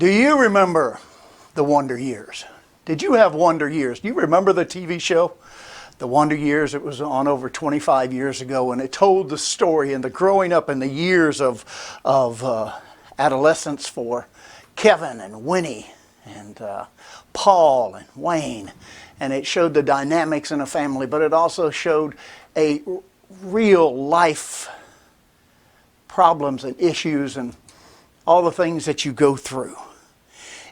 Do you remember the Wonder Years? Did you have Wonder Years? Do you remember the TV show? The Wonder Years, it was on over 25 years ago, and it told the story and the growing up and the years of adolescence for Kevin and Winnie and Paul and Wayne. And it showed the dynamics in a family, but it also showed a real life problems and issues and all the things that you go through.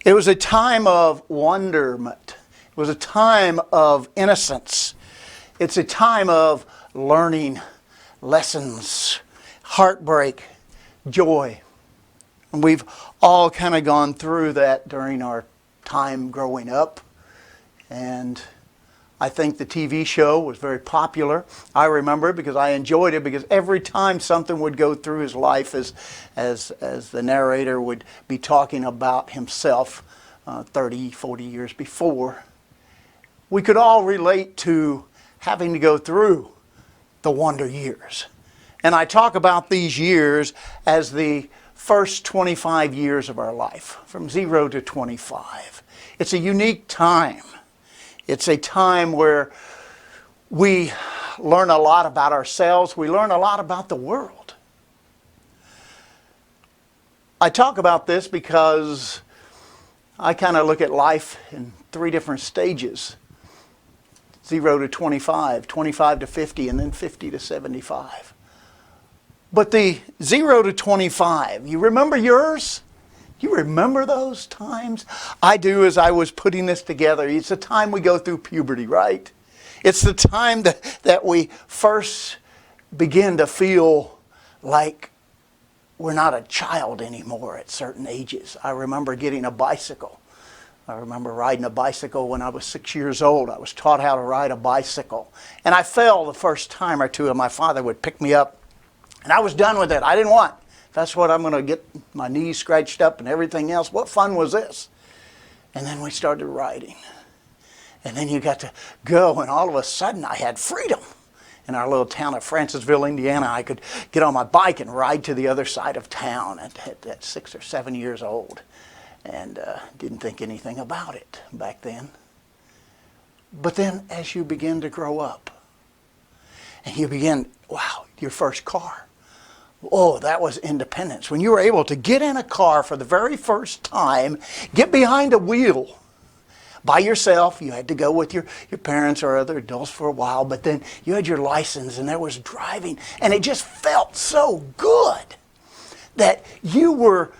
It was a time of wonderment. It was a time of innocence. It's a time of learning lessons, heartbreak, joy. And we've all kind of gone through that during our time growing up. And I think the TV show was very popular. I remember it because I enjoyed it, because every time something would go through his life, as the narrator would be talking about himself 30, 40 years before, we could all relate to having to go through the wonder years. And I talk about these years as the first 25 years of our life, from 0 to 25. It's a unique time. It's a time where we learn a lot about ourselves. We learn a lot about the world. I talk about this because I kind of look at life in 3 different stages. 0 to 25, 25 to 50, and then 50 to 75. But the 0 to 25, you remember yours? You remember those times? I do, as I was putting this together. It's the time we go through puberty, right? It's the time that we first begin to feel like we're not a child anymore at certain ages. I remember getting a bicycle. I remember riding a bicycle when I was 6 years old. I was taught how to ride a bicycle. And I fell the first time or two, and my father would pick me up. And I was done with it. I didn't want. That's what I'm going to get my knees scratched up and everything else. What fun was this? And then we started riding. And then you got to go, and all of a sudden I had freedom. In our little town of Francisville, Indiana, I could get on my bike and ride to the other side of town at 6 or 7 years old. And didn't think anything about it back then. But then as you begin to grow up, and you begin, wow, your first car. Oh, that was independence. When you were able to get in a car for the very first time, get behind a wheel by yourself. You had to go with your parents or other adults for a while, but then you had your license and there was driving. And it just felt so good that you were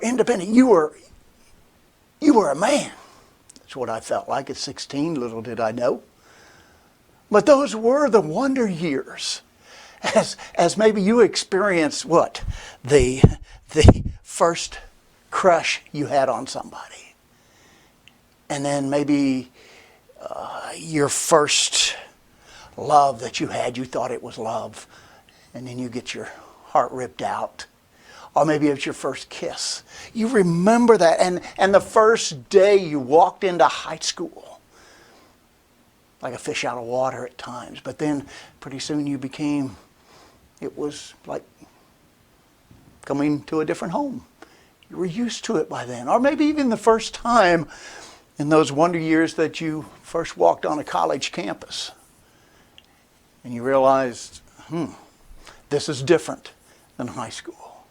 independent. You were a man. That's what I felt like at 16, little did I know. But those were the wonder years. As maybe you experienced what? The first crush you had on somebody. And then maybe your first love that you had, you thought it was love. And then you get your heart ripped out. Or maybe it's your first kiss. You remember that. And the first day you walked into high school. Like a fish out of water at times. But then pretty soon it was like coming to a different home. You were used to it by then. Or maybe even the first time in those wonder years that you first walked on a college campus. And you realized, this is different than high school.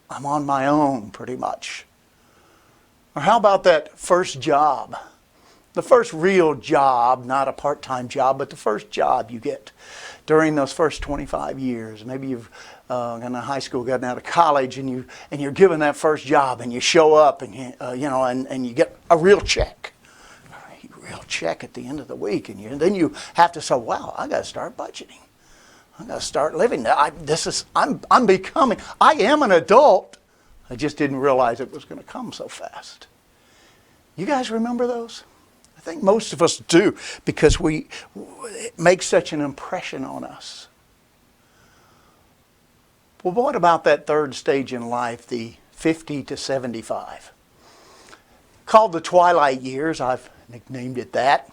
I'm on my own pretty much. Or how about that first job? The first real job, not a part-time job, but the first job you get during those first 25 years. Maybe you've gone to high school, gotten out of college, and you're given that first job, and you show up, and and you get a real check, at the end of the week, and then you have to say, wow, I got to start budgeting. I got to start living. I am an adult. I just didn't realize it was going to come so fast. You guys remember those? I think most of us do, because it makes such an impression on us. Well, what about that third stage in life, the 50 to 75? Called the twilight years, I've nicknamed it that.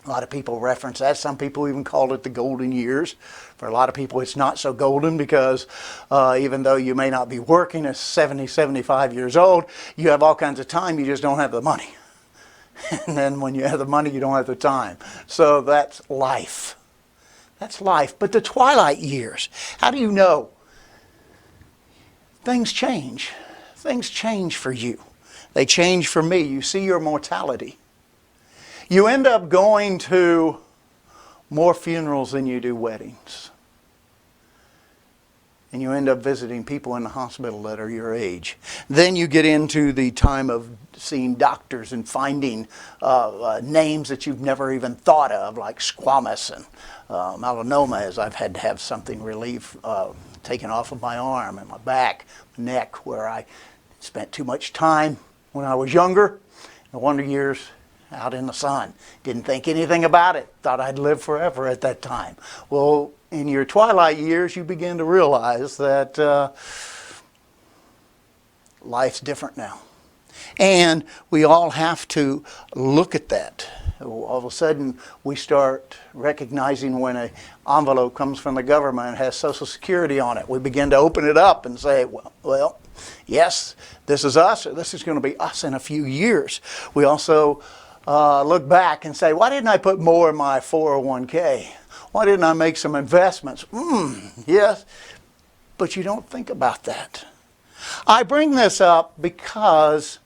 A lot of people reference that. Some people even call it the golden years. For a lot of people, it's not so golden because even though you may not be working at 70, 75 years old, you have all kinds of time, you just don't have the money. And then when you have the money, you don't have the time. So that's life. That's life. But the twilight years, how do you know? Things change. Things change for you. They change for me. You see your mortality. You end up going to more funerals than you do weddings. And you end up visiting people in the hospital that are your age. Then you get into the time of seeing doctors and finding names that you've never even thought of, like squamous and melanoma, as I've had to have something taken off of my arm and my back, my neck, where I spent too much time when I was younger. No wonder years out in the sun. Didn't think anything about it. Thought I'd live forever at that time. Well, in your twilight years, you begin to realize that life's different now. And we all have to look at that. All of a sudden, we start recognizing when an envelope comes from the government and has Social Security on it. We begin to open it up and say, well, yes, this is us, or this is going to be us in a few years. We also look back and say, why didn't I put more in my 401k? Why didn't I make some investments? Yes, but you don't think about that. I bring this up because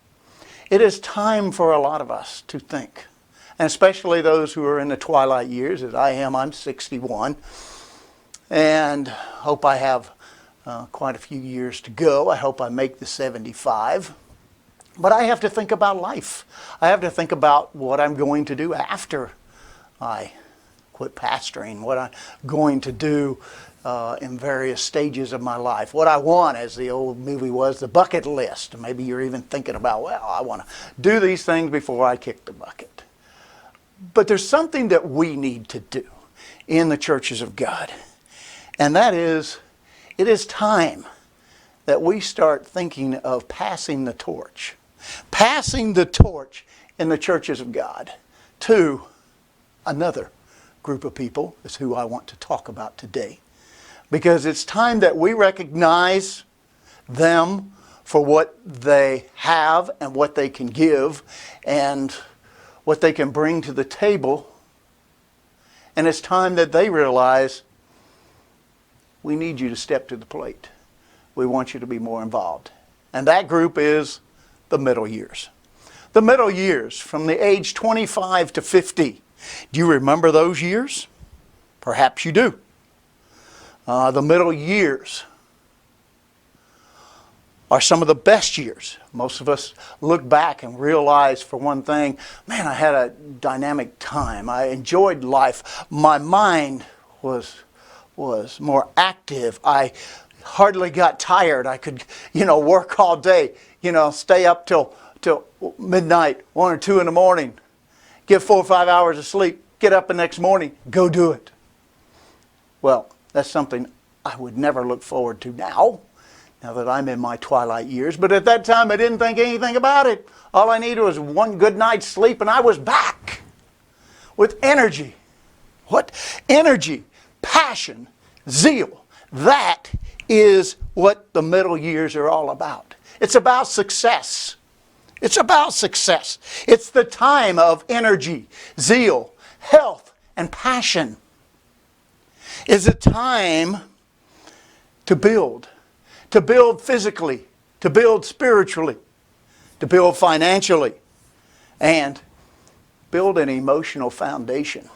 it is time for a lot of us to think, and especially those who are in the twilight years, as I am. I'm 61, and hope I have quite a few years to go. I hope I make the 75. But I have to think about life. I have to think about what I'm going to do after I quit pastoring, what I'm going to do in various stages of my life. What I want, as the old movie was, the bucket list. Maybe you're even thinking about, well, I want to do these things before I kick the bucket. But there's something that we need to do in the churches of God. And that is, it is time that we start thinking of passing the torch. Passing the torch in the churches of God to another group of people is who I want to talk about today. Because it's time that we recognize them for what they have and what they can give and what they can bring to the table. And it's time that they realize, we need you to step to the plate. We want you to be more involved. And that group is the middle years. The middle years, from the age 25 to 50. Do you remember those years? Perhaps you do. The middle years are some of the best years. Most of us look back and realize, for one thing, man, I had a dynamic time. I enjoyed life. My mind was more active. I hardly got tired. I could, work all day, stay up till midnight, 1 or 2 in the morning, get 4 or 5 hours of sleep, get up the next morning, go do it. Well, that's something I would never look forward to now that I'm in my twilight years. But at that time, I didn't think anything about it. All I needed was one good night's sleep, and I was back with energy. What? Energy, passion, zeal. That is what the middle years are all about. It's about success. It's about success. It's the time of energy, zeal, health, and passion. It's a time to build physically, to build spiritually, to build financially, and build an emotional foundation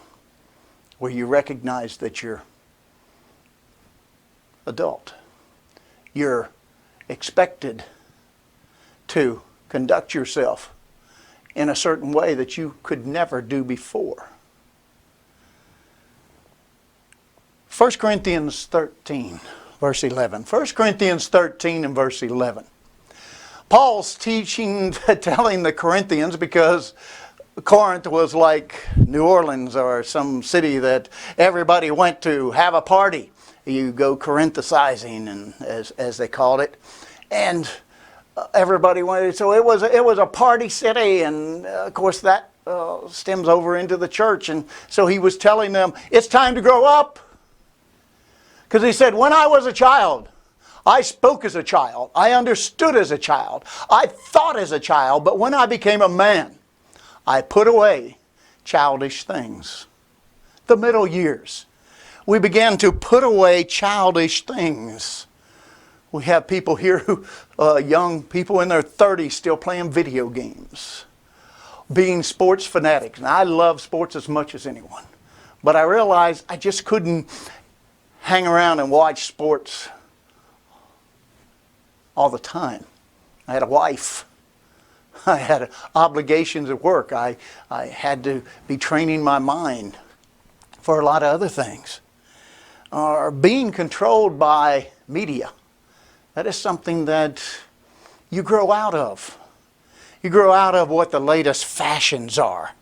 where you recognize that you're adult. You're expected to conduct yourself in a certain way that you could never do before. 1 Corinthians 13, verse 11. 1 Corinthians 13 and verse 11. Paul's telling the Corinthians, because Corinth was like New Orleans or some city that everybody went to have a party. You go Corinthicizing, and as they called it. And everybody wanted, so it was a party city, and of course that stems over into the church. And so he was telling them, it's time to grow up. Because he said, when I was a child, I spoke as a child. I understood as a child. I thought as a child. But when I became a man, I put away childish things. The middle years, we began to put away childish things. We have people here who, young people in their 30s still playing video games, being sports fanatics. And I love sports as much as anyone. But I realized I just couldn't hang around and watch sports all the time. I had a wife. I had obligations at work. I had to be training my mind for a lot of other things. Or being controlled by media. That is something that you grow out of. You grow out of what the latest fashions are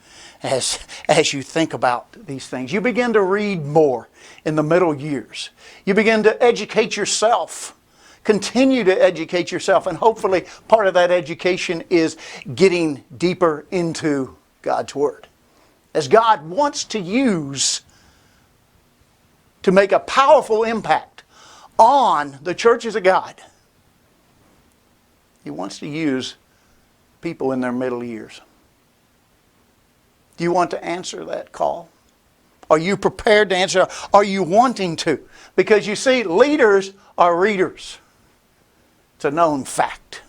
as you think about these things. You begin to read more in the middle years. You begin to educate yourself. Continue to educate yourself, and hopefully part of that education is getting deeper into God's Word. As God wants to use to make a powerful impact on the churches of God, He wants to use people in their middle years. Do you want to answer that call? Are you prepared to answer? Are you wanting to? Because you see, leaders are readers. It's a known fact.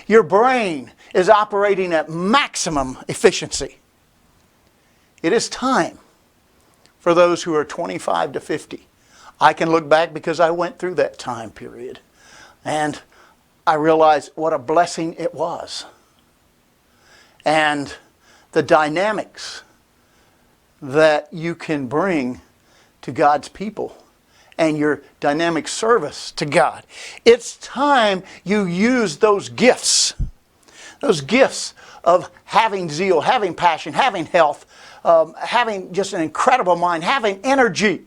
Your brain is operating at maximum efficiency. It is time for those who are 25 to 50. I can look back because I went through that time period. And I realized what a blessing it was. And the dynamics that you can bring to God's people and your dynamic service to God. It's time you use those gifts of having zeal, having passion, having health, having just an incredible mind, having energy.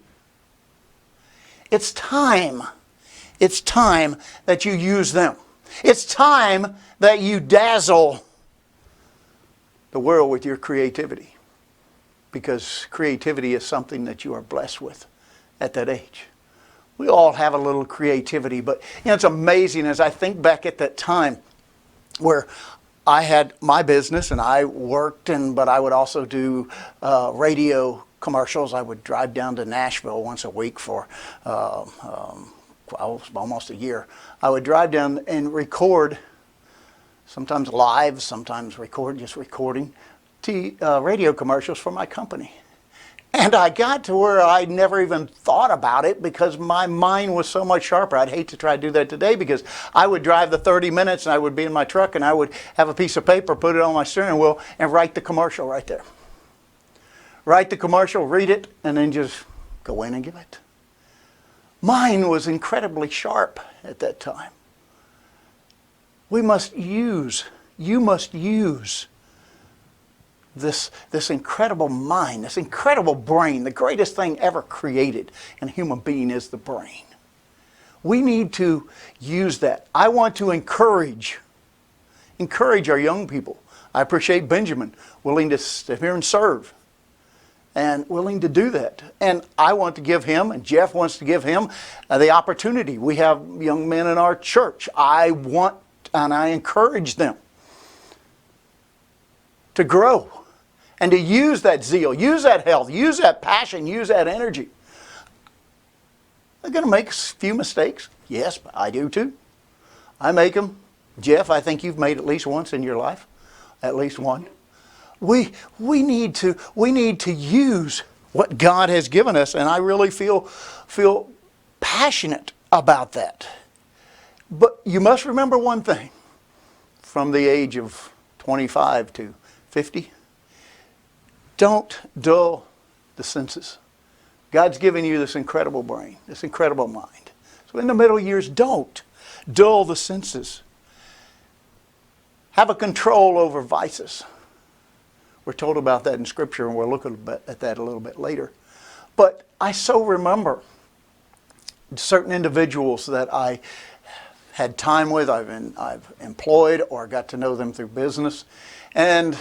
It's time that you use them. It's time that you dazzle the world with your creativity. Because creativity is something that you are blessed with at that age. We all have a little creativity, but it's amazing as I think back at that time where I had my business and I worked, but I would also do radio commercials. I would drive down to Nashville once a week for almost a year. I would drive down and record, sometimes live, sometimes recording radio commercials for my company. And I got to where I never even thought about it because my mind was so much sharper. I'd hate to try to do that today because I would drive the 30 minutes and I would be in my truck and I would have a piece of paper, put it on my steering wheel, and write the commercial right there. Write the commercial, read it, and then just go in and give it. Mine was incredibly sharp at that time. You must use this incredible mind, this incredible brain. The greatest thing ever created in a human being is the brain. We need to use that. I want to encourage our young people. I appreciate Benjamin willing to sit here and serve and willing to do that. And I want to give him, and Jeff wants to give him the opportunity. We have young men in our church. I want and I encourage them to grow and to use that zeal, use that health, use that passion, use that energy. They're going to make a few mistakes. Yes, but I do too. I make them. Jeff, I think you've made at least once in your life. At least one. We need to use what God has given us, and I really feel passionate about that. But you must remember one thing from the age of 25 to 50. Don't dull the senses. God's given you this incredible brain, this incredible mind. So in the middle years, don't dull the senses. Have a control over vices. We're told about that in Scripture, and we'll look at that a little bit later. But I so remember certain individuals that I had time with, I've employed or got to know them through business. And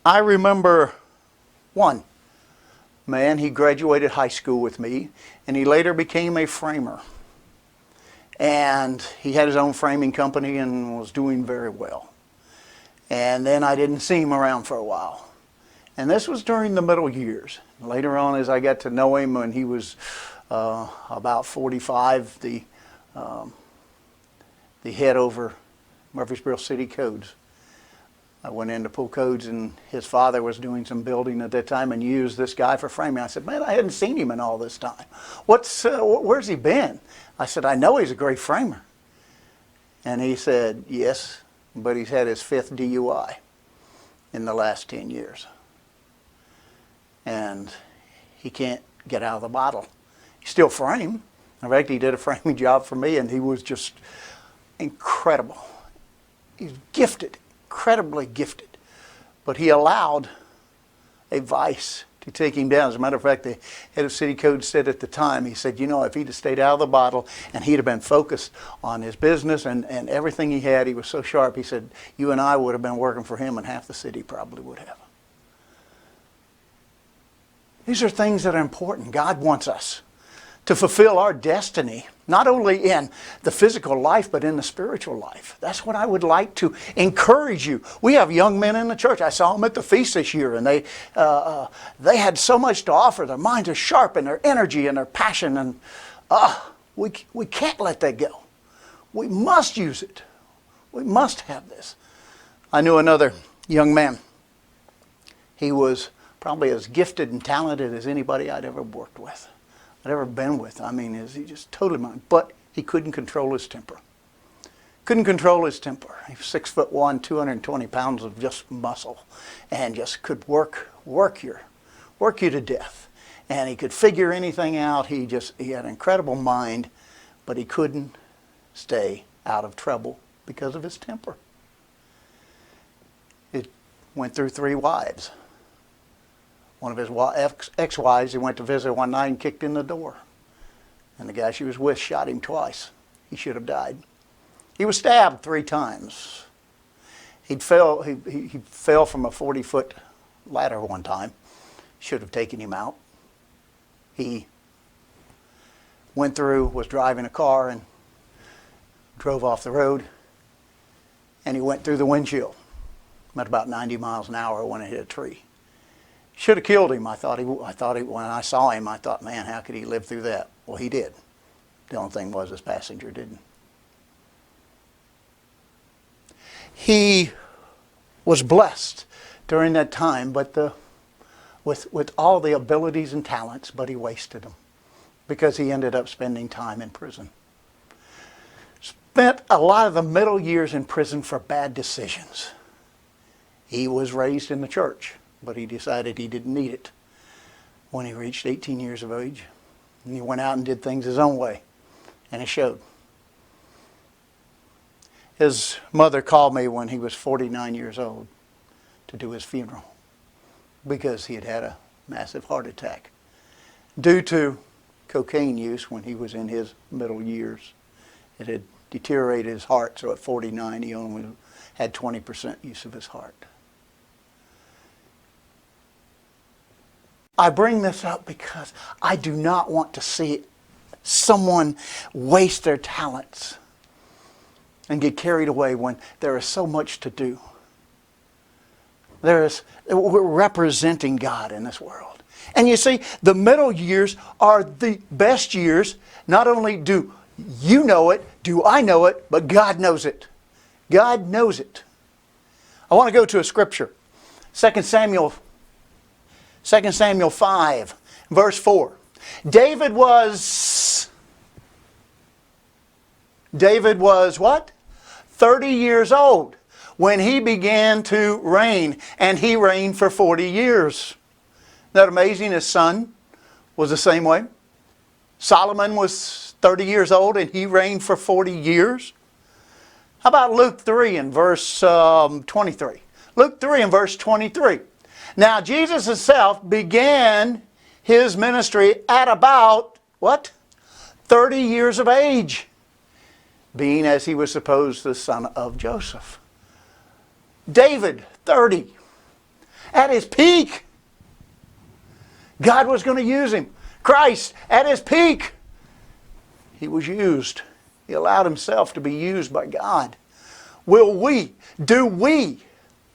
I remember one man, he graduated high school with me, and he later became a framer. And he had his own framing company and was doing very well. And then I didn't see him around for a while. And this was during the middle years. Later on, as I got to know him, when he was about 45, the head over Murfreesboro City Codes. I went in to pull codes, and his father was doing some building at that time and used this guy for framing. I said, man, I hadn't seen him in all this time. Where's he been? I said, I know he's a great framer. And he said, yes, but he's had his 5th DUI in the last 10 years. And he can't get out of the bottle. He still framed. In fact, he did a framing job for me, and he was just incredible. He's gifted, incredibly gifted. But he allowed a vice to take him down. As a matter of fact, the head of City Code said at the time, he said, you know, if he'd have stayed out of the bottle and he'd have been focused on his business and everything he had, he was so sharp, he said, you and I would have been working for him, and half the city probably would have. These are things that are important. God wants us to fulfill our destiny, not only in the physical life, but in the spiritual life. That's what I would like to encourage you. We have young men in the church. I saw them at the feast this year, and they had so much to offer. Their minds are sharp, and their energy and their passion, and we can't let that go. We must use it. We must have this. I knew another young man. He was probably as gifted and talented as anybody I'd ever worked with, I'd ever been with. I mean, he just totally mine. But he couldn't control his temper. Couldn't control his temper. He was 6'1", 220 pounds of just muscle, and just could work you to death. And he could figure anything out. He had an incredible mind, but he couldn't stay out of trouble because of his temper. It went through 3 wives. One of his ex-wives, he went to visit one night and kicked in the door. And the guy she was with shot him twice. He should have died. He was stabbed 3 times. He fell from a 40-foot ladder one time. Should have taken him out. He was driving a car and drove off the road. And he went through the windshield at about 90 miles an hour when it hit a tree. Should have killed him. I thought when I saw him, I thought, man, how could he live through that? Well, he did. The only thing was his passenger didn't. He was blessed during that time, but with all the abilities and talents, but he wasted them because he ended up spending time in prison. Spent a lot of the middle years in prison for bad decisions. He was raised in the church, but he decided he didn't need it when he reached 18 years of age. And he went out and did things his own way, and it showed. His mother called me when he was 49 years old to do his funeral because he had had a massive heart attack due to cocaine use when he was in his middle years. It had deteriorated his heart, so at 49 he only had 20% use of his heart. I bring this up because I do not want to see someone waste their talents and get carried away when there is so much to do. We're representing God in this world. And you see, the middle years are the best years. Not only do you know it, do I know it, but God knows it. God knows it. I want to go to a scripture. 2 Samuel 5, verse 4. David was what? 30 years old when he began to reign, and he reigned for 40 years. Isn't that amazing? His son was the same way. Solomon was 30 years old and he reigned for 40 years. How about Luke 3 and verse 23? Luke 3 and verse 23. Now Jesus himself began his ministry at about, what? 30 years of age, being as he was supposed the son of Joseph. David, 30. at his peak, God was going to use him. Christ, at his peak, he was used. He allowed himself to be used by God. Do we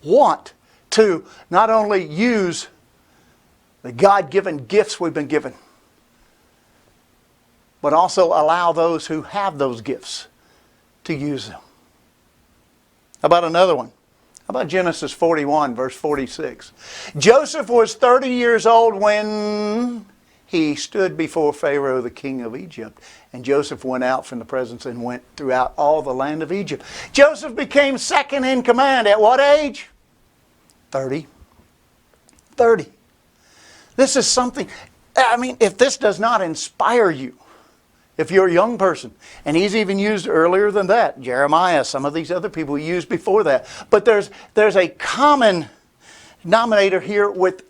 want to not only use the God-given gifts we've been given, but also allow those who have those gifts to use them? How about another one? How about Genesis 41, verse 46? Joseph was 30 years old when he stood before Pharaoh, the king of Egypt. And Joseph went out from the presence and went throughout all the land of Egypt. Joseph became second in command at what age? 30. 30. This is something, if this does not inspire you, if you're a young person, and he's even used earlier than that, Jeremiah, some of these other people he used before that. But there's a common denominator here with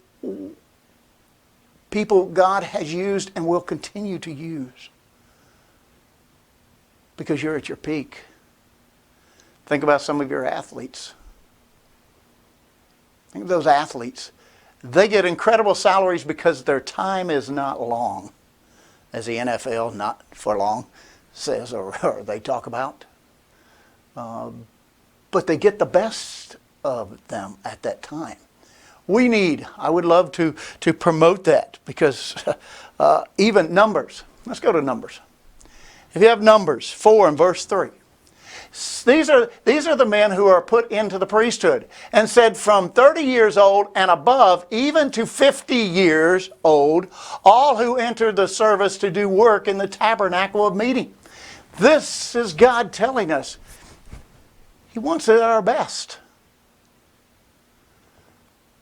people God has used and will continue to use. Because you're at your peak. Think about some of your athletes. Think of those athletes. They get incredible salaries because their time is not long, as the NFL, not for long, says or they talk about. But they get the best of them at that time. I would love to promote that, because even Numbers, let's go to Numbers. If you have Numbers 4 and verse 3, these are the men who are put into the priesthood, and said, from 30 years old and above, even to 50 years old, all who entered the service to do work in the tabernacle of meeting. This is God telling us He wants it at our best.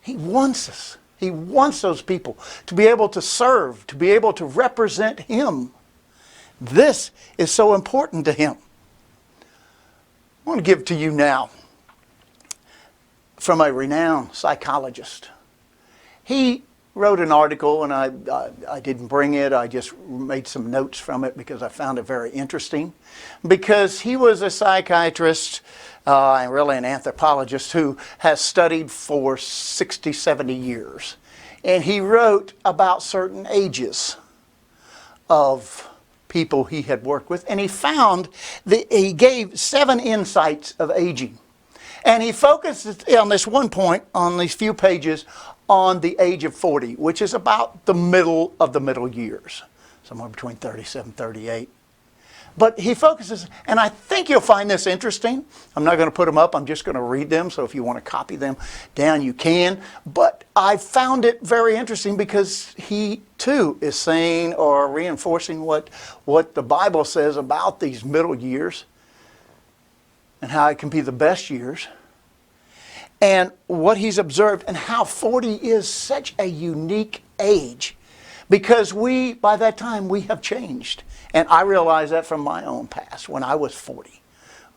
He wants us. He wants those people to be able to serve, to be able to represent Him. This is so important to Him. I want to give to you now from a renowned psychologist. He wrote an article, and I didn't bring it. I just made some notes from it because I found it very interesting. Because he was a psychiatrist and really an anthropologist who has studied for 60, 70 years. And he wrote about certain ages of people he had worked with, and he gave 7 insights of aging. And he focused on this one point, on these few pages, on the age of 40, which is about the middle of the middle years, somewhere between 37 and 38. But he focuses, and I think you'll find this interesting. I'm not going to put them up, I'm just going to read them, so if you want to copy them down, you can. But I found it very interesting because he too is saying or reinforcing what the Bible says about these middle years and how it can be the best years. And what he's observed, and how 40 is such a unique age, because by that time, we have changed. And I realized that from my own past. When I was 40,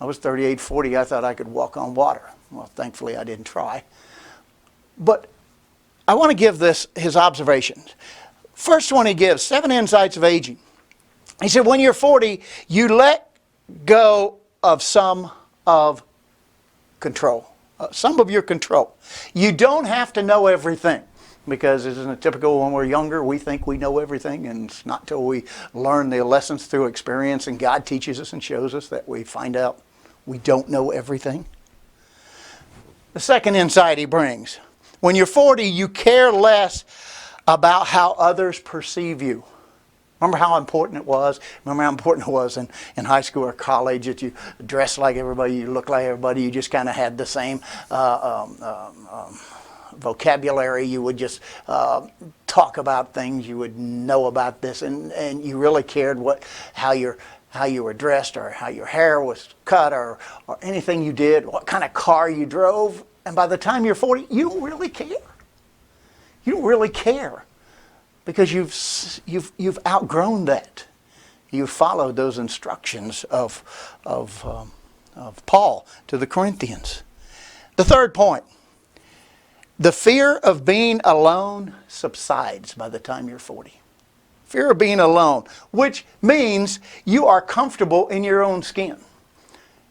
I was 38, 40, I thought I could walk on water. Well, thankfully, I didn't try. But I want to give his observations. First one he gives, 7 insights of aging. He said, when you're 40, you let go of some of control. Some of your control. You don't have to know everything, because isn't it typical when we're younger, we think we know everything, and it's not till we learn the lessons through experience and God teaches us and shows us that we find out we don't know everything. The second insight he brings, when you're 40, you care less about how others perceive you. Remember how important it was? Remember how important it was in high school or college that you dressed like everybody, you looked like everybody, you just kind of had the same vocabulary. You would just talk about things, you would know about this, and you really cared how you were dressed, or how your hair was cut, or anything you did, what kind of car you drove. And by the time you're 40, you don't really care. You don't really care. Because you've outgrown that. You've followed those instructions of Paul to the Corinthians. The third point, the fear of being alone subsides by the time you're 40. Fear of being alone, which means you are comfortable in your own skin.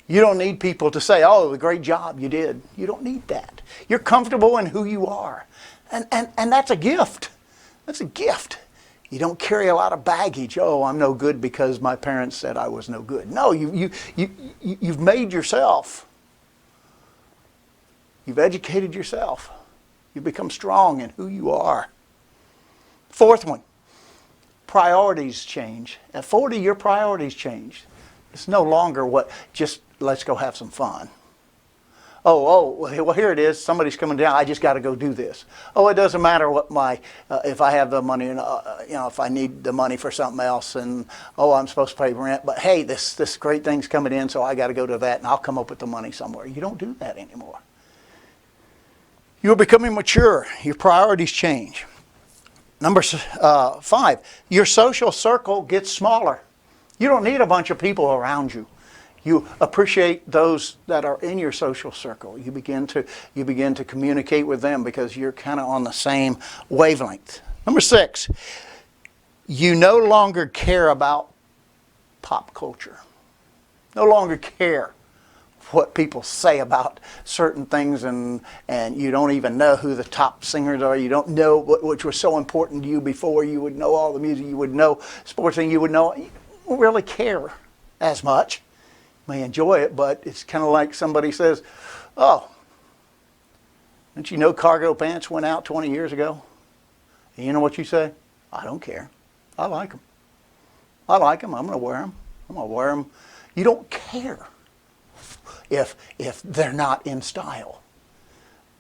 You don't need people to say, oh, the great job you did. You don't need that. You're comfortable in who you are. And that's a gift. That's a gift. You don't carry a lot of baggage. Oh, I'm no good because my parents said I was no good. No, you've made yourself. You've educated yourself. You've become strong in who you are. Fourth one, priorities change. At 40, your priorities change. It's no longer just let's go have some fun. Oh, well, here it is. Somebody's coming down. I just got to go do this. Oh, it doesn't matter what if I have the money, if I need the money for something else, and I'm supposed to pay rent. But hey, this great thing's coming in, so I got to go to that, and I'll come up with the money somewhere. You don't do that anymore. You're becoming mature. Your priorities change. Number 5, your social circle gets smaller. You don't need a bunch of people around you. You appreciate those that are in your social circle. You begin to communicate with them because you're kind of on the same wavelength. Number 6, you no longer care about pop culture. No longer care what people say about certain things, and you don't even know who the top singers are. You don't know which was so important to you before. You would know all the music. You would know sports thing. You would know. You don't really care as much. May enjoy it, but it's kind of like somebody says, oh, didn't you know cargo pants went out 20 years ago? And you know what you say? I don't care. I like them. I like them. I'm going to wear them. I'm going to wear them. You don't care if they're not in style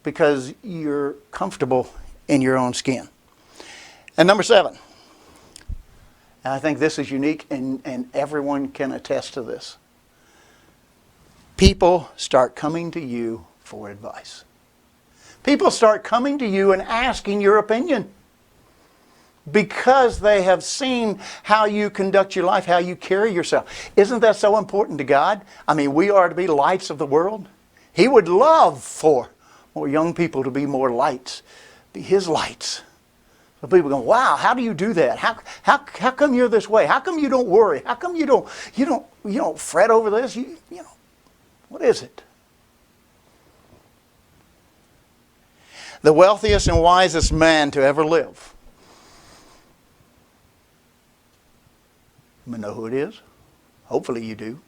because you're comfortable in your own skin. And number 7, and I think this is unique and everyone can attest to this. People start coming to you for advice. People start coming to you and asking your opinion because they have seen how you conduct your life, how you carry yourself. Isn't that so important to God? I mean, we are to be lights of the world. He would love for more young people to be more lights, be His lights. So people go, wow, how do you do that? How come you're this way? How come you don't worry? How come you don't fret over this? You know. What is it? The wealthiest and wisest man to ever live. You know who it is? Hopefully you do.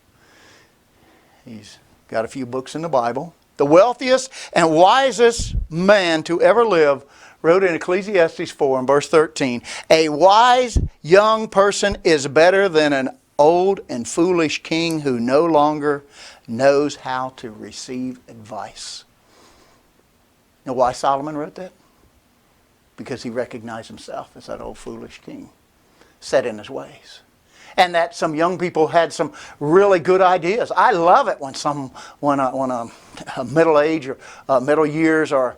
He's got a few books in the Bible. The wealthiest and wisest man to ever live wrote in Ecclesiastes 4 and verse 13, a wise young person is better than an old and foolish king who no longer knows how to receive advice. You know why Solomon wrote that? Because he recognized himself as that old foolish king, set in his ways. And that some young people had some really good ideas. I love it when a middle age or middle years or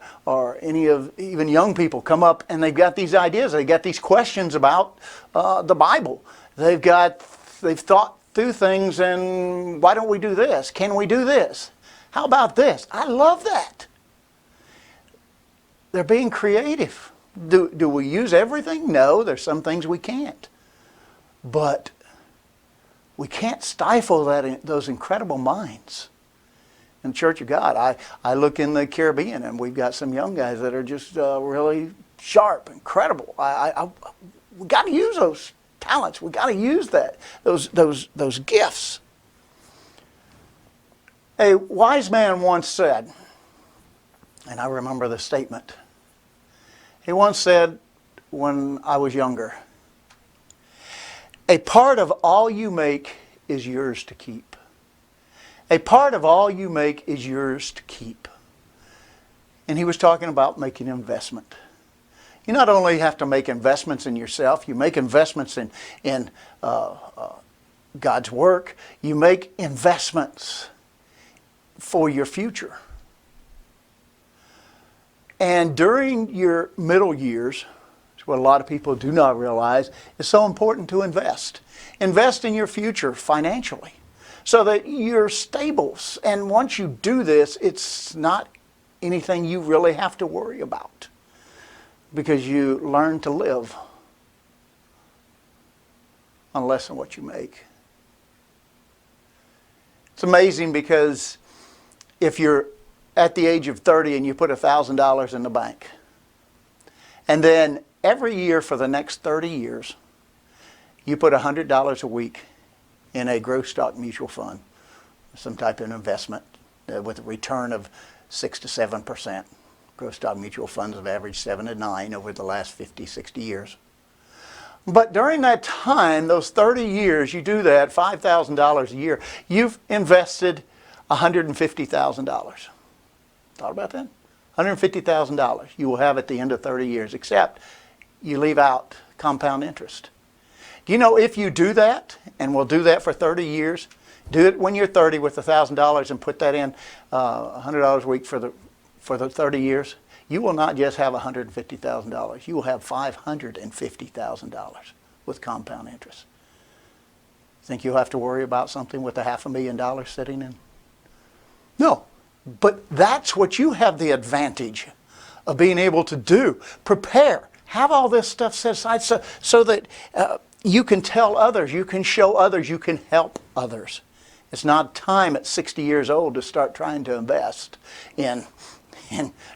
any of even young people come up and they've got these ideas. They've got these questions about the Bible. They've thought through things, and why don't we do this? Can we do this? How about this? I love that. They're being creative. Do we use everything? No, there's some things we can't. But we can't stifle those incredible minds. In the Church of God, I look in the Caribbean, and we've got some young guys that are just really sharp, incredible. We got to use those talents. We got to use those gifts. A wise man once said, and I remember the statement. He once said, when I was younger, a part of all you make is yours to keep. A part of all you make is yours to keep. And he was talking about making an investment. You not only have to make investments in yourself, you make investments in God's work, you make investments for your future. And during your middle years, which what a lot of people do not realize, it's so important to invest. Invest in your future financially so that you're stable. And once you do this, it's not anything you really have to worry about because you learn to live on less than what you make. It's amazing because if you're at the age of 30 and you put $1,000 in the bank, and then every year for the next 30 years, you put $100 a week in a growth stock mutual fund, some type of investment with a return of 6 to 7%. Growth stock mutual funds have averaged 7 to 9 over the last 50, 60 years. But during that time, those 30 years, you do that, $5,000 a year, you've invested $150,000. Thought about that? $150,000 you will have at the end of 30 years, except you leave out compound interest. Do you know if you do that, and we'll do that for 30 years, do it when you're 30 with $1,000 and put that in $100 a week for the 30 years, you will not just have $150,000. You will have $550,000 with compound interest. Think you'll have to worry about something with $500,000 sitting in? No. But that's what you have the advantage of being able to do. Prepare. Have all this stuff set aside so that you can tell others, you can show others, you can help others. It's not time at 60 years old to start trying to invest in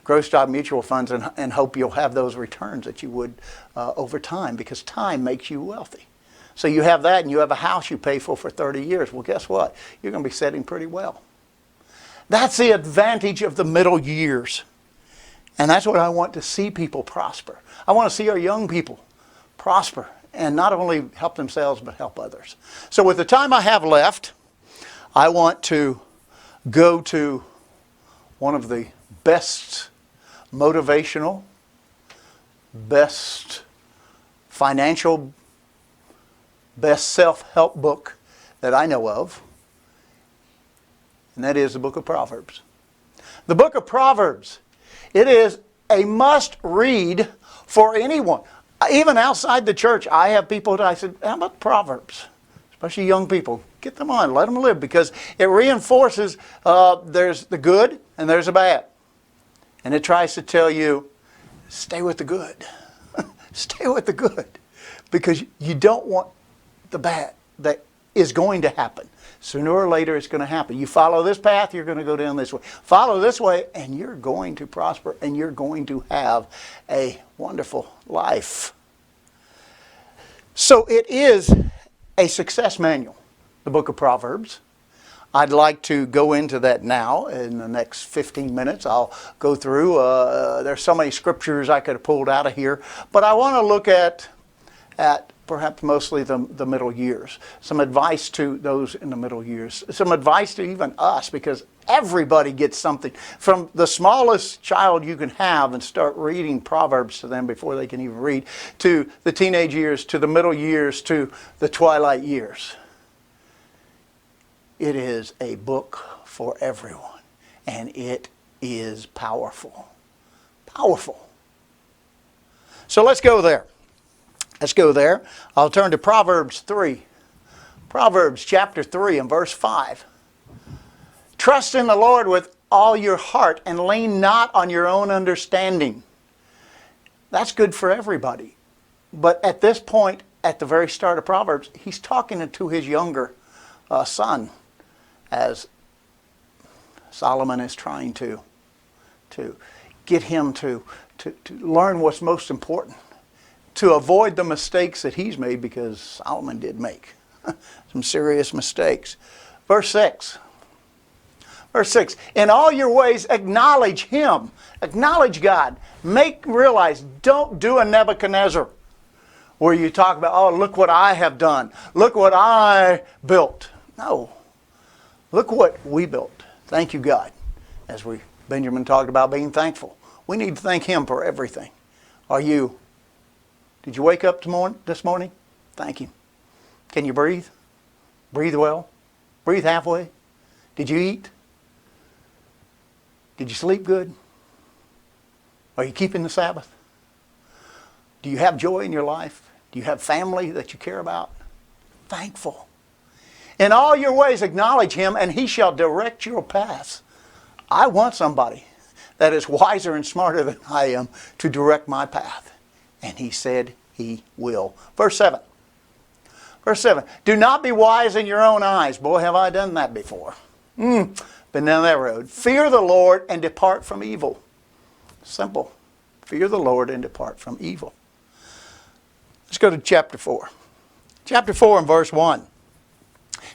growth stock mutual funds and hope you'll have those returns that you would over time, because time makes you wealthy. So you have that, and you have a house you pay for 30 years. Well, guess what? You're going to be setting pretty well. That's the advantage of the middle years. And that's what I want to see people prosper. I want to see our young people prosper and not only help themselves but help others. So with the time I have left, I want to go to one of the best motivational, best financial, best self-help book that I know of, and that is the book of Proverbs. The book of Proverbs, it is a must-read for anyone. Even outside the church, I have people that I said, how about Proverbs? Especially young people. Get them on, let them live, because it reinforces there's the good and there's the bad. And it tries to tell you, stay with the good. Stay with the good. Because you don't want the bad that is going to happen. Sooner or later it's going to happen. You follow this path, you're going to go down this way. Follow this way and you're going to prosper and you're going to have a wonderful life. So it is a success manual, the book of Proverbs. I'd like to go into that now in the next 15 minutes. I'll go through. There's so many scriptures I could have pulled out of here. But I want to look at perhaps mostly the middle years. Some advice to those in the middle years. Some advice to even us, because everybody gets something. From the smallest child you can have and start reading Proverbs to them before they can even read, to the teenage years, to the middle years, to the twilight years. It is a book for everyone. And it is powerful. Powerful. So let's go there. Let's go there. I'll turn to Proverbs 3. Proverbs chapter 3 and verse 5. Trust in the Lord with all your heart and lean not on your own understanding. That's good for everybody. But at this point, at the very start of Proverbs, he's talking to his younger son as Solomon is trying to get him to learn what's most important, to avoid the mistakes that he's made, because Solomon did make some serious mistakes. Verse 6. Verse 6. In all your ways acknowledge Him. Acknowledge God. Realize, don't do a Nebuchadnezzar where you talk about, oh, look what I have done. Look what I built. No. Look what we built. Thank you, God. As Benjamin talked about being thankful. We need to thank Him for everything. Did you wake up this morning? Thank Him. Can you breathe? Breathe well? Breathe halfway? Did you eat? Did you sleep good? Are you keeping the Sabbath? Do you have joy in your life? Do you have family that you care about? Thankful. In all your ways acknowledge Him, and He shall direct your paths. I want somebody that is wiser and smarter than I am to direct my path. And He said He will. Verse 7. Verse 7. Do not be wise in your own eyes. Boy, have I done that before. Been down that road. Fear the Lord and depart from evil. Simple. Fear the Lord and depart from evil. Let's go to chapter 4. Chapter 4 and verse 1.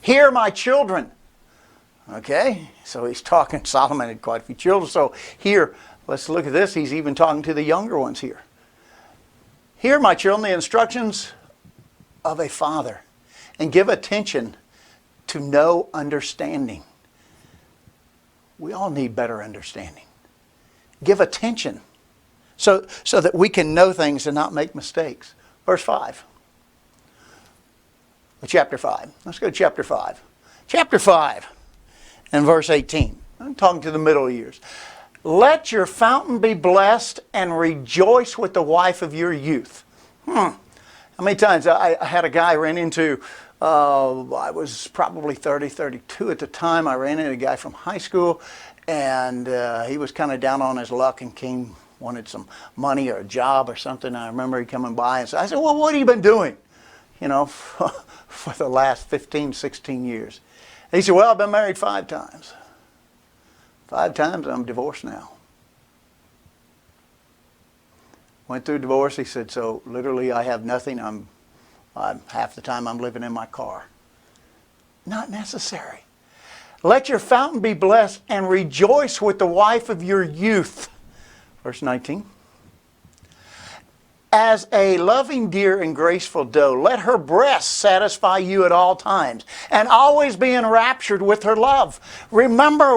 Hear, my children. Okay, so he's talking, Solomon had quite a few children. So here, let's look at this. He's even talking to the younger ones here. Hear, my children, the instructions of a father, and give attention to know understanding. We all need better understanding. Give attention so that we can know things and not make mistakes. Verse 5. Chapter 5. Let's go to chapter 5. Chapter 5 and verse 18. I'm talking to the middle years. Let your fountain be blessed and rejoice with the wife of your youth. How many times I had a guy I ran into, I was probably 30, 32 at the time. I ran into a guy from high school, and he was kind of down on his luck and wanted some money or a job or something. I remember he coming by and I said, well, what have you been doing? You know, for the last 15, 16 years. And he said, well, I've been married 5 times. 5 times, I'm divorced now. Went through divorce. He said, so literally I have nothing. I'm half the time I'm living in my car. Not necessary. Let your fountain be blessed and rejoice with the wife of your youth. Verse 19. As a loving deer and graceful doe, let her breasts satisfy you at all times, and always be enraptured with her love. Remember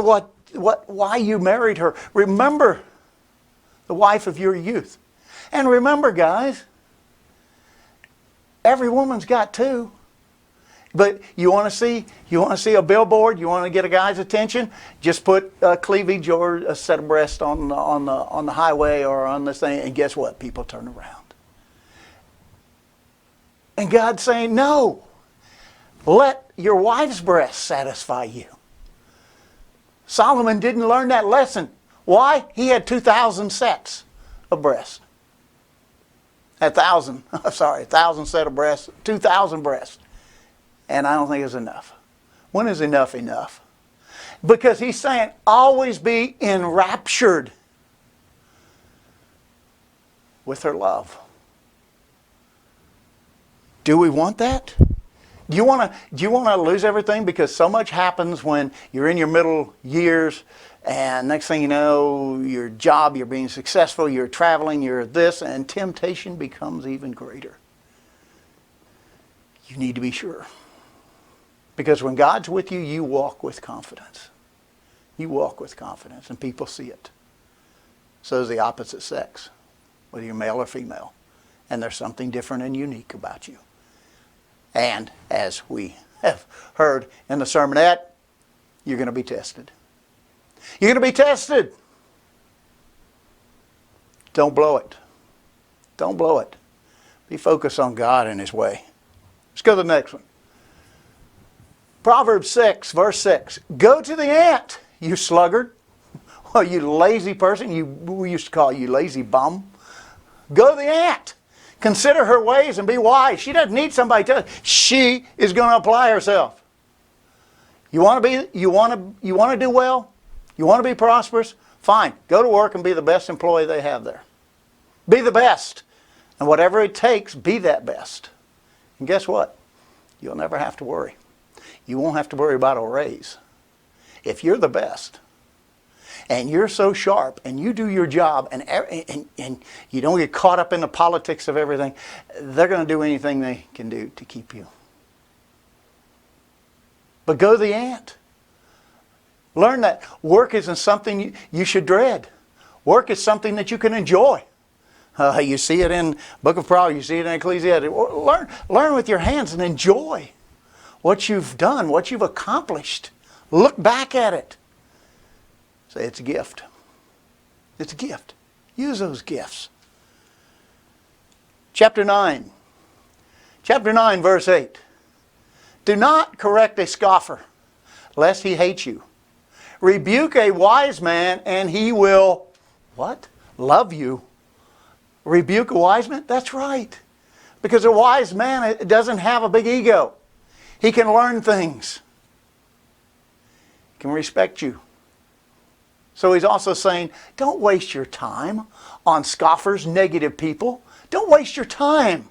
why you married her. Remember the wife of your youth. And remember, guys, every woman's got 2. But you want to see a billboard, you want to get a guy's attention, just put cleavage or a set of breasts on the highway or on this thing, and guess what? People turn around. And God's saying, no, let your wife's breasts satisfy you. Solomon didn't learn that lesson. Why? He had 2,000 sets of breasts. 1,000 set of breasts, 2,000 breasts. And I don't think it's enough. When is enough enough? Because he's saying, always be enraptured with her love. Do we want that? Do you want to lose everything? Because so much happens when you're in your middle years, and next thing you know, your job, you're being successful, you're traveling, you're this, and temptation becomes even greater. You need to be sure. Because when God's with you, you walk with confidence. You walk with confidence, and people see it. So is the opposite sex, whether you're male or female. And there's something different and unique about you. And as we have heard in the sermonette, you're going to be tested. You're going to be tested. Don't blow it. Don't blow it. Be focused on God and His way. Let's go to the next one. Proverbs 6, verse 6. Go to the ant, you sluggard. Well, you lazy person. We used to call you lazy bum. Go to the ant. Consider her ways and be wise. She doesn't need somebody to tell her. She is going to apply herself. You want to do well? You want to be prosperous? Fine. Go to work and be the best employee they have there. Be the best. And whatever it takes, be that best. And guess what? You'll never have to worry. You won't have to worry about a raise. If you're the best, and you're so sharp, and you do your job, and you don't get caught up in the politics of everything, they're going to do anything they can do to keep you. But go to the ant. Learn that work isn't something you should dread. Work is something that you can enjoy. You see it in the book of Proverbs, you see it in Ecclesiastes. Learn with your hands and enjoy what you've done, what you've accomplished. Look back at it. Say, it's a gift. It's a gift. Use those gifts. Chapter 9. Chapter 9, verse 8. Do not correct a scoffer, lest he hate you. Rebuke a wise man, and he will, what? Love you. Rebuke a wise man? That's right. Because a wise man doesn't have a big ego. He can learn things. can respect you. So he's also saying, don't waste your time on scoffers, negative people. Don't waste your time.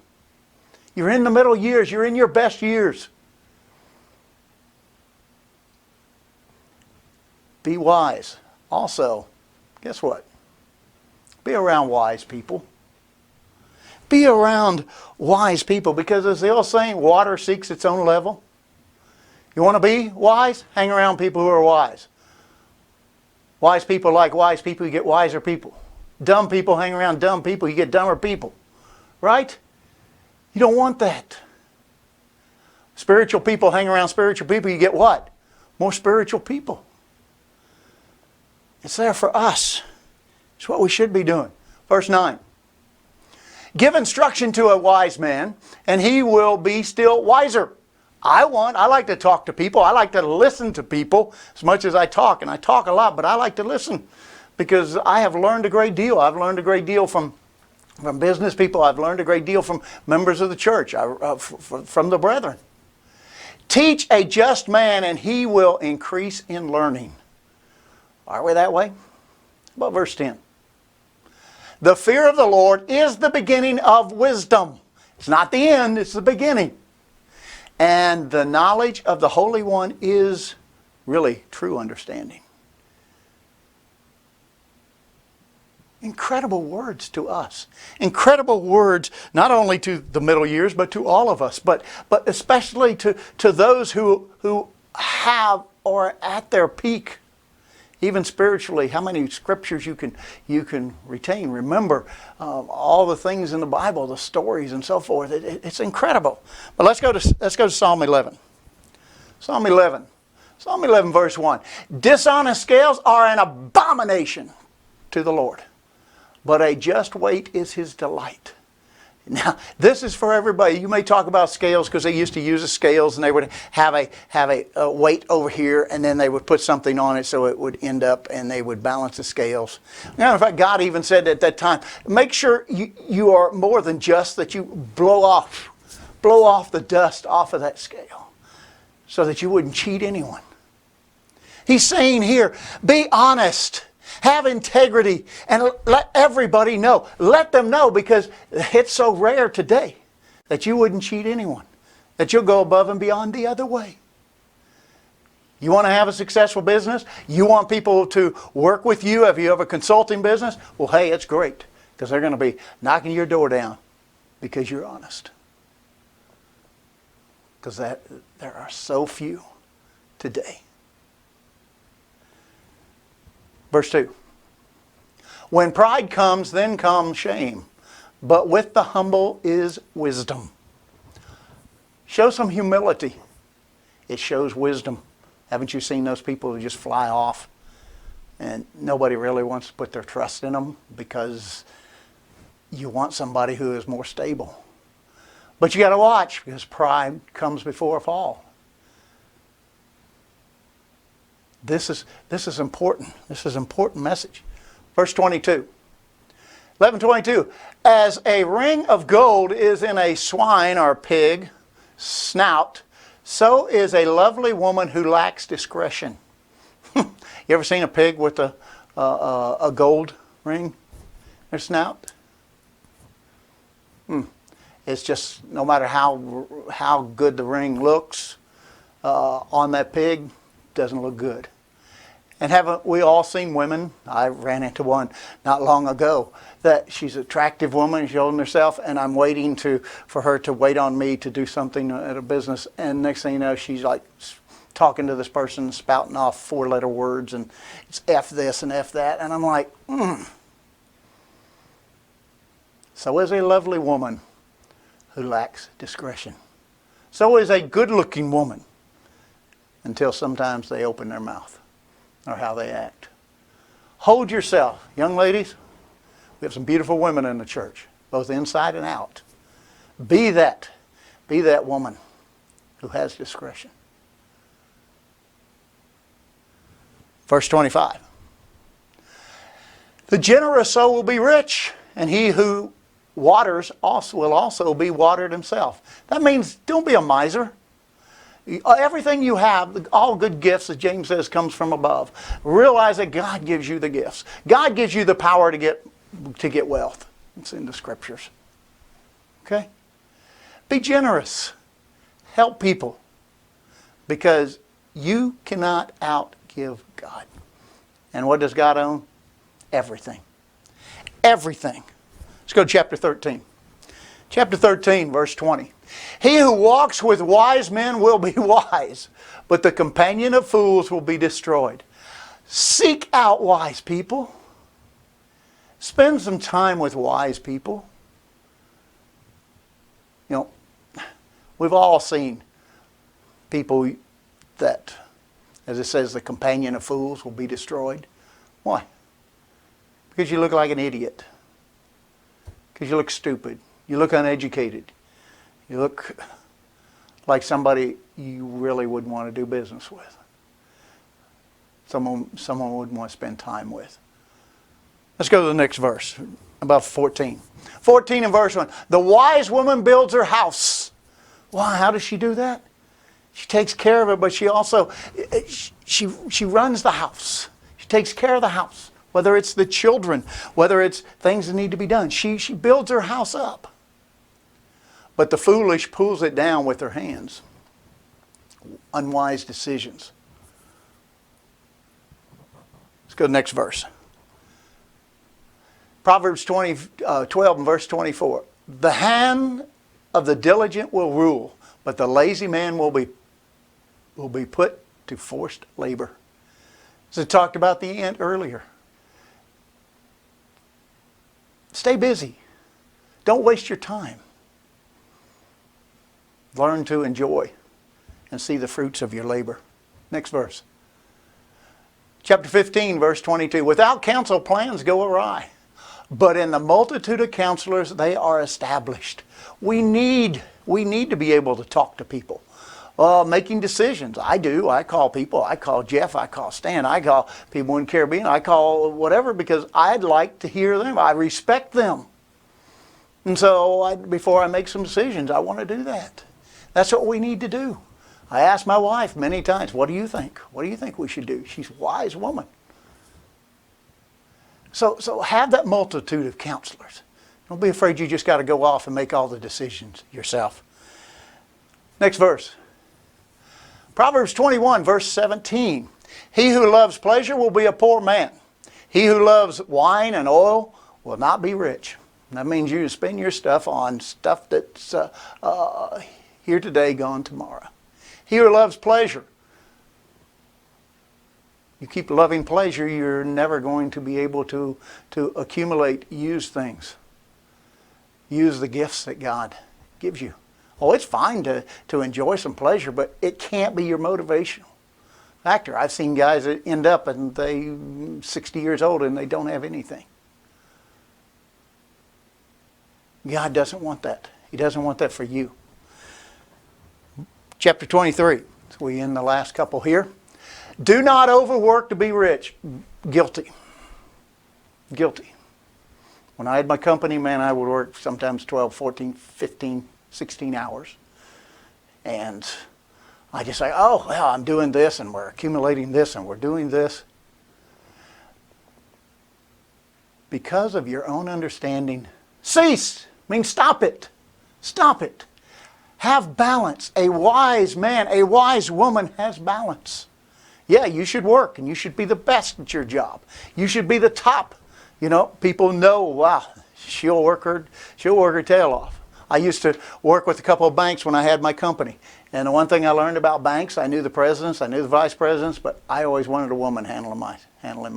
You're in the middle years. You're in your best years. Be wise. Also, guess what? Be around wise people. Be around wise people, because as the old saying, water seeks its own level. You want to be wise? Hang around people who are wise. Wise people like wise people, you get wiser people. Dumb people hang around dumb people, you get dumber people. Right? You don't want that. Spiritual people hang around spiritual people, you get what? More spiritual people. It's there for us. It's what we should be doing. Verse 9. Give instruction to a wise man, and he will be still wiser. I like to talk to people. I like to listen to people as much as I talk. And I talk a lot, but I like to listen because I have learned a great deal. I've learned a great deal from business people. I've learned a great deal from members of the church, from the brethren. Teach a just man, and he will increase in learning. Are we that way? How about verse 10? The fear of the Lord is the beginning of wisdom. It's not the end, it's the beginning. And the knowledge of the Holy One is really true understanding. Incredible words to us. Incredible words not only to the middle years, but to all of us. But especially to those who have or are at their peak. Even spiritually, how many scriptures you can retain. Remember all the things in the Bible, the stories and so forth. It's incredible. But let's go to Psalm 11. Psalm 11. Psalm 11 verse 1. Dishonest scales are an abomination to the Lord, but a just weight is His delight. Now, this is for everybody. You may talk about scales because they used to use the scales and they would have a weight over here and then they would put something on it so it would end up and they would balance the scales. Now, in fact, God even said at that time, make sure you are more than just that you blow off the dust off of that scale so that you wouldn't cheat anyone. He's saying here, be honest. Have integrity and let everybody know. Let them know, because it's so rare today that you wouldn't cheat anyone, that you'll go above and beyond the other way. You want to have a successful business? You want people to work with you if you have a consulting business? Well, hey, it's great, because they're going to be knocking your door down because you're honest. Because there are so few today. Verse 2. When pride comes, then comes shame. But with the humble is wisdom. Show some humility. It shows wisdom. Haven't you seen those people who just fly off? And nobody really wants to put their trust in them because you want somebody who is more stable. But you got to watch, because pride comes before a fall. This is important. This is an important message. Verse 22. 11:22. As a ring of gold is in a swine or pig snout, so is a lovely woman who lacks discretion. You ever seen a pig with a gold ring in their snout? It's just, no matter how good the ring looks on that pig, doesn't look good. And haven't we all seen women? I ran into one not long ago that she's an attractive woman, she's holding herself, and I'm waiting for her to wait on me to do something at a business, and next thing you know, she's like talking to this person, spouting off 4-letter words, and it's F this and F that, and I'm like, So is a lovely woman who lacks discretion. So is a good-looking woman, until sometimes they open their mouth, or how they act. Hold yourself. Young ladies, we have some beautiful women in the church, both inside and out. Be that woman who has discretion. Verse 25. The generous soul will be rich, and he who waters will also be watered himself. That means don't be a miser. Everything you have, all good gifts, as James says, comes from above. Realize that God gives you the gifts. God gives you the power to get wealth. It's in the scriptures. Okay? Be generous. Help people. Because you cannot outgive God. And what does God own? Everything. Everything. Let's go to chapter 13. Chapter 13, verse 20. He who walks with wise men will be wise, but the companion of fools will be destroyed. Seek out wise people. Spend some time with wise people. You know, we've all seen people that, as it says, the companion of fools will be destroyed. Why? Because you look like an idiot. Because you look stupid. You look uneducated. You look like somebody you really wouldn't want to do business with. Someone wouldn't want to spend time with. Let's go to the next verse, about 14. 14 and verse 1. The wise woman builds her house. Why? How does she do that? She takes care of it, but she also, she runs the house. She takes care of the house. Whether it's the children, whether it's things that need to be done. She builds her house up. But the foolish pulls it down with her hands. Unwise decisions. Let's go to the next verse. Proverbs 12 and verse 24. The hand of the diligent will rule, but the lazy man will be put to forced labor. As I talked about the ant earlier. Stay busy. Don't waste your time. Learn to enjoy and see the fruits of your labor. Next verse. Chapter 15, verse 22. Without counsel, plans go awry, but in the multitude of counselors, they are established. We need to be able to talk to people. Making decisions. I do. I call people. I call Jeff. I call Stan. I call people in the Caribbean. I call whatever because I'd like to hear them. I respect them. And so before I make some decisions, I want to do that. That's what we need to do. I asked my wife many times, what do you think? What do you think we should do? She's a wise woman. So have that multitude of counselors. Don't be afraid you just got to go off and make all the decisions yourself. Next verse. Proverbs 21, verse 17. He who loves pleasure will be a poor man. He who loves wine and oil will not be rich. That means you spend your stuff on stuff that's here today, gone tomorrow. He who loves pleasure. You keep loving pleasure, you're never going to be able to accumulate, use things. Use the gifts that God gives you. Oh, it's fine to enjoy some pleasure, but it can't be your motivational factor. I've seen guys that end up and they 60 years old and they don't have anything. God doesn't want that. He doesn't want that for you. Chapter 23. So we in the last couple here. Do not overwork to be rich. Guilty. Guilty. When I had my company, man, I would work sometimes 12, 14, 15, 16 hours. And I just say, oh, well, I'm doing this and we're accumulating this and we're doing this. Because of your own understanding, cease. Means stop it. Stop it. Have balance. A wise man, a wise woman has balance. Yeah, you should work and you should be the best at your job. You should be the top. You know, people know, wow, she'll work her tail off. I used to work with a couple of banks when I had my company. And the one thing I learned about banks, I knew the presidents, I knew the vice presidents, but I always wanted a woman handling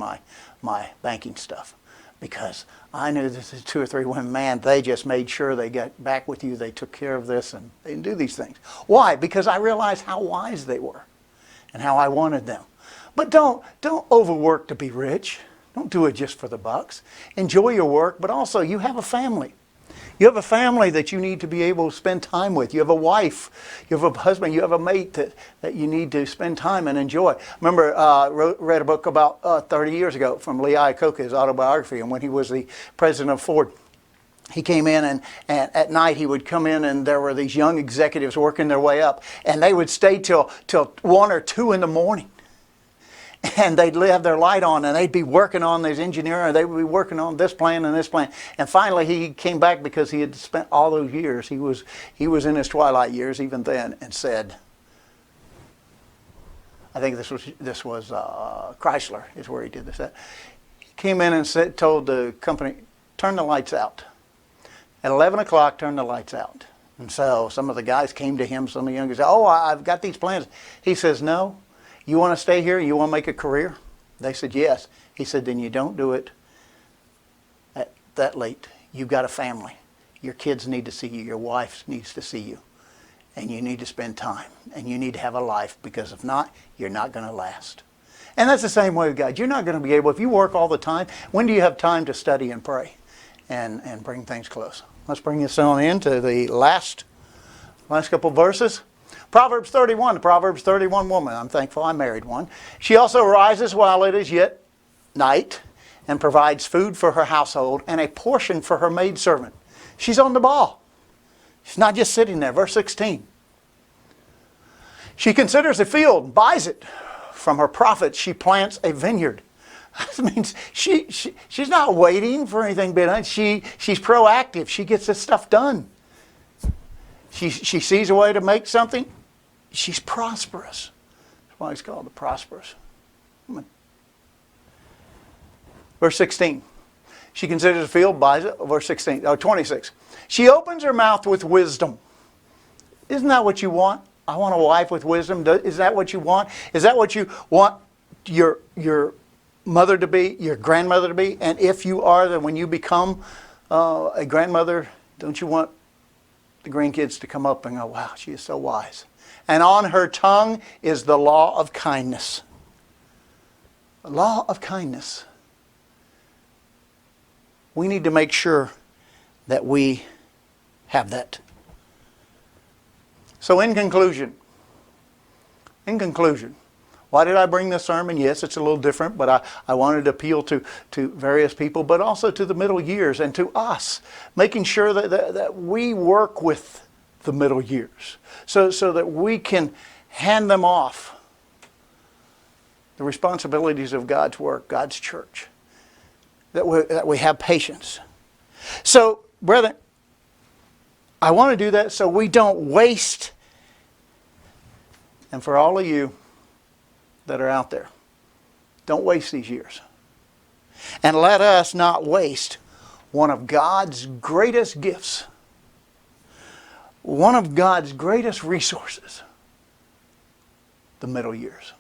my banking stuff. Because I knew that the 2 or 3 women, man, they just made sure they got back with you. They took care of this and they didn't do these things. Why? Because I realized how wise they were and how I wanted them. But don't overwork to be rich. Don't do it just for the bucks. Enjoy your work, but also you have a family. You have a family that you need to be able to spend time with. You have a wife. You have a husband. You have a mate that you need to spend time and enjoy. Remember, read a book about 30 years ago from Lee Iacocca's autobiography, and when he was the president of Ford. he came in, and at night he would come in, and there were these young executives working their way up, and they would stay till 1 or 2 in the morning. And they'd have their light on, and they'd be working on this engineering, or they would be working on this plan and this plan. And finally he came back, because he had spent all those years, he was in his twilight years even then, and said, I think this was Chrysler is where he did this at. He came in and told the company, turn the lights out. At 11 o'clock, turn the lights out. And so some of the guys came to him, some of the young guys said, oh, I've got these plans. He says, no, you want to stay here? You want to make a career? They said, yes. He said, then you don't do it at that late. You've got a family. Your kids need to see you. Your wife needs to see you. And you need to spend time. And you need to have a life, because if not, you're not going to last. And that's the same way with God. You're not going to be able, if you work all the time, when do you have time to study and pray and bring things close? Let's bring this on into the last couple verses. Proverbs 31, the Proverbs 31 woman. I'm thankful I married one. She also rises while it is yet night, and provides food for her household and a portion for her maidservant. She's on the ball. She's not just sitting there. Verse 16. She considers a field, buys it. From her profits she plants a vineyard. That means she's not waiting for anything to be done. She's proactive. She gets this stuff done. She sees a way to make something. She's prosperous. That's why it's called the prosperous woman. Verse 16. She considers a field, buys it. Verse 16. 26. She opens her mouth with wisdom. Isn't that what you want? I want a wife with wisdom. Is that what you want? Is that what you want your mother to be, your grandmother to be? And if you are, then when you become a grandmother, don't you want the grandkids to come up and go, wow, she is so wise. And on her tongue is the law of kindness. The law of kindness. We need to make sure that we have that. So in conclusion, why did I bring this sermon? Yes, it's a little different, but I wanted to appeal to various people, but also to the middle years and to us, making sure that we work with the middle years so that we can hand them off the responsibilities of God's work, God's church, that we have patience. So, brethren, I want to do that so we don't waste. And for all of you that are out there, don't waste these years. And let us not waste one of God's greatest gifts, one of God's greatest resources, the middle years.